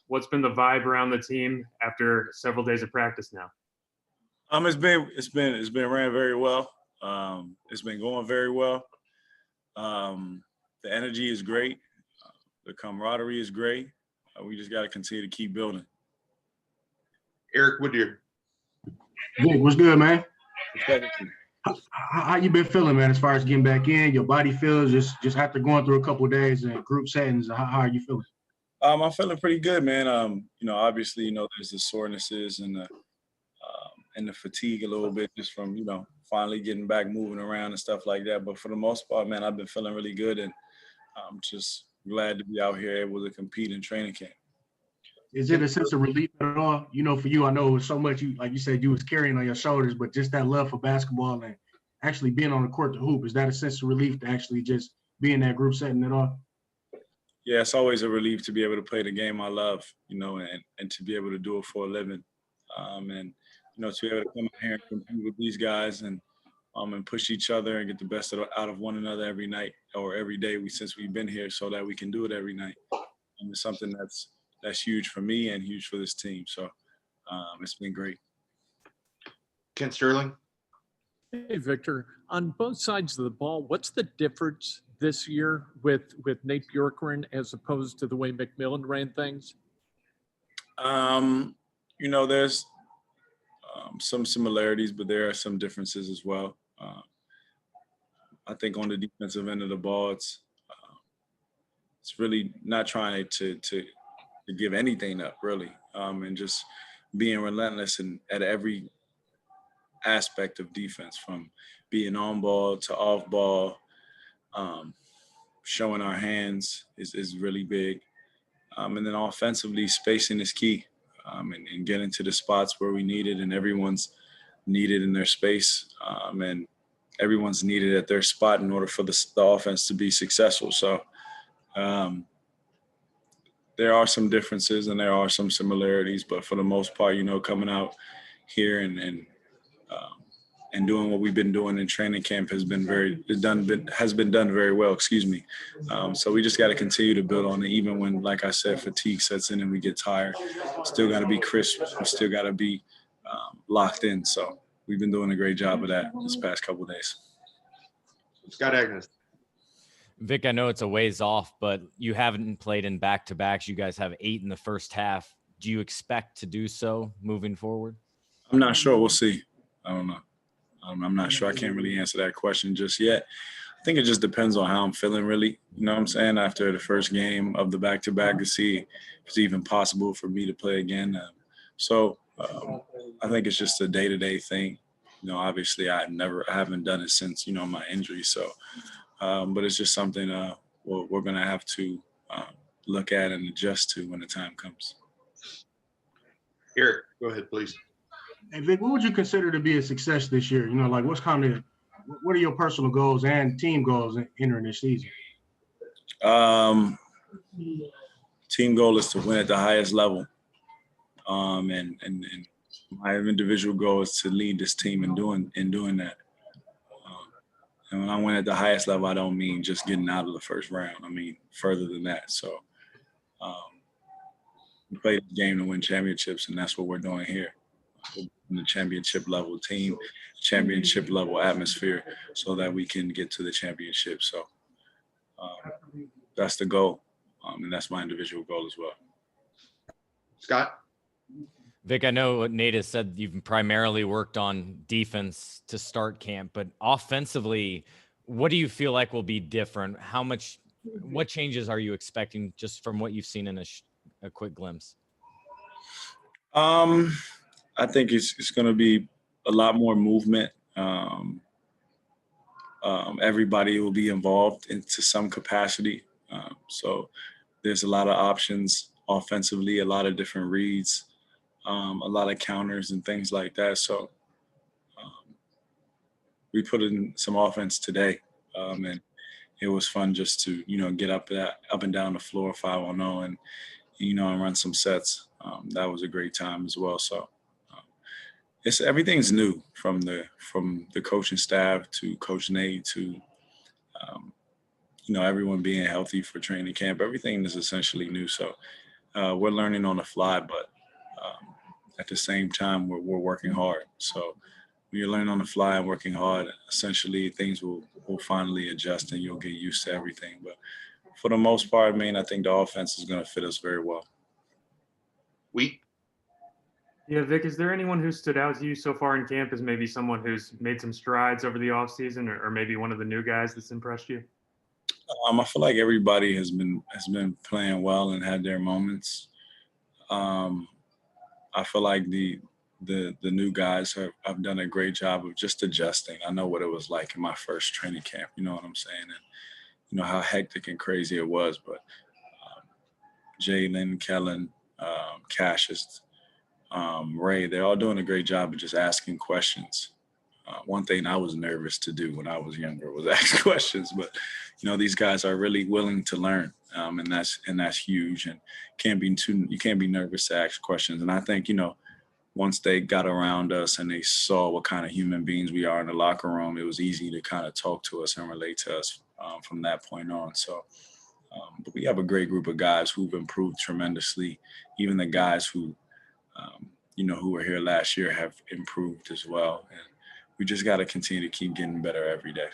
What's been the vibe around the team after several days of practice now? It's been ran very well. It's been going very well. The energy is great. The camaraderie is great. We just got to continue to keep building. Eric Woodyear. Vic, what's good, man? How you been feeling, man, as far as getting back in? Your body feels just after going through a couple of days in group settings. How are you feeling? I'm feeling pretty good, man. Obviously, there's the sorenesses and the fatigue a little bit just from, finally getting back moving around and stuff like that. But for the most part, man, I've been feeling really good, and I'm just glad to be out here able to compete in training camp. Is it a sense of relief at all? For you, I know it was so much, like you said, you was carrying on your shoulders, but just that love for basketball and actually being on the court to hoop, is that a sense of relief to actually just be in that group setting at all? Yeah, it's always a relief to be able to play the game I love, and to be able to do it for a living. To be able to come in here and compete with these guys and push each other and get the best out of one another every night or every day since we've been here, so that we can do it every night. It's something that's huge for me and huge for this team. So it's been great. Ken Sterling. Hey, Victor. On both sides of the ball, what's the difference this year with Nate Bjorkgren as opposed to the way McMillan ran things? There's some similarities, but there are some differences as well. I think on the defensive end of the ball, it's really not trying to give anything up, really, and just being relentless at every aspect of defense, from being on ball to off ball. Showing our hands is really big. And then offensively, spacing is key, and getting to the spots where we need it, and everyone's needed in their space, and everyone's needed at their spot in order for the offense to be successful. So there are some differences and there are some similarities, but for the most part, coming out here and doing what we've been doing in training camp has been done very well. Excuse me. So we just got to continue to build on it, even when, like I said, fatigue sets in and we get tired. Still got to be crisp. We still got to be locked in. So we've been doing a great job of that this past couple of days. Scott Agnes. Vic, I know it's a ways off, but you haven't played in back-to-backs. You guys have 8 in the first half. Do you expect to do so moving forward? I'm not sure. We'll see. I don't know. I'm not sure. I can't really answer that question just yet. I think it just depends on how I'm feeling, really. You know what I'm saying? After the first game of the back-to-back, to see if it's even possible for me to play again. I think it's just a day-to-day thing. Obviously I haven't done it since, my injury. So, but it's just something we're going to have to look at and adjust to when the time comes. Eric, go ahead, please. Hey, Vic, what would you consider to be a success this year? What are your personal goals and team goals entering this season? Team goal is to win at the highest level. And my individual goal is to lead this team in doing that. And when I win at the highest level, I don't mean just getting out of the first round. I mean further than that. So we play the game to win championships, and that's what we're doing here. In the championship level team, championship level atmosphere, so that we can get to the championship. So that's the goal, and that's my individual goal as well. Scott? Vic, I know what Nate has said, you've primarily worked on defense to start camp, but offensively, what do you feel like will be different? What changes are you expecting just from what you've seen in a quick glimpse? I think it's going to be a lot more movement. Everybody will be involved into some capacity. So there's a lot of options offensively, a lot of different reads, a lot of counters and things like that. So we put in some offense today, and it was fun just to, get up and down the floor 5-on-0 and run some sets. That was a great time as well. So everything's new from the coaching staff to Coach Nate to everyone being healthy for training camp. Everything is essentially new. So we're learning on the fly, but at the same time, we're working hard. So when you're learning on the fly and working hard, essentially things will finally adjust and you'll get used to everything. But for the most part, I think the offense is going to fit us very well. Wheat. Yeah, Vic, is there anyone who stood out to you so far in camp as maybe someone who's made some strides over the offseason, or maybe one of the new guys that's impressed you? I feel like everybody has been playing well and had their moments. I feel like the new guys have done a great job of just adjusting. I know what it was like in my first training camp. You know what I'm saying? And you know how hectic and crazy it was. But Jalen, Kellen, Cassius, Ray, they're all doing a great job of just asking questions. One thing I was nervous to do when I was younger was ask questions, but you know these guys are really willing to learn, and that's huge. And you can't be nervous to ask questions. And I think once they got around us and they saw what kind of human beings we are in the locker room, it was easy to kind of talk to us and relate to us from that point on. So, but we have a great group of guys who've improved tremendously. Even the guys who who were here last year have improved as well. And we just got to continue to keep getting better every day.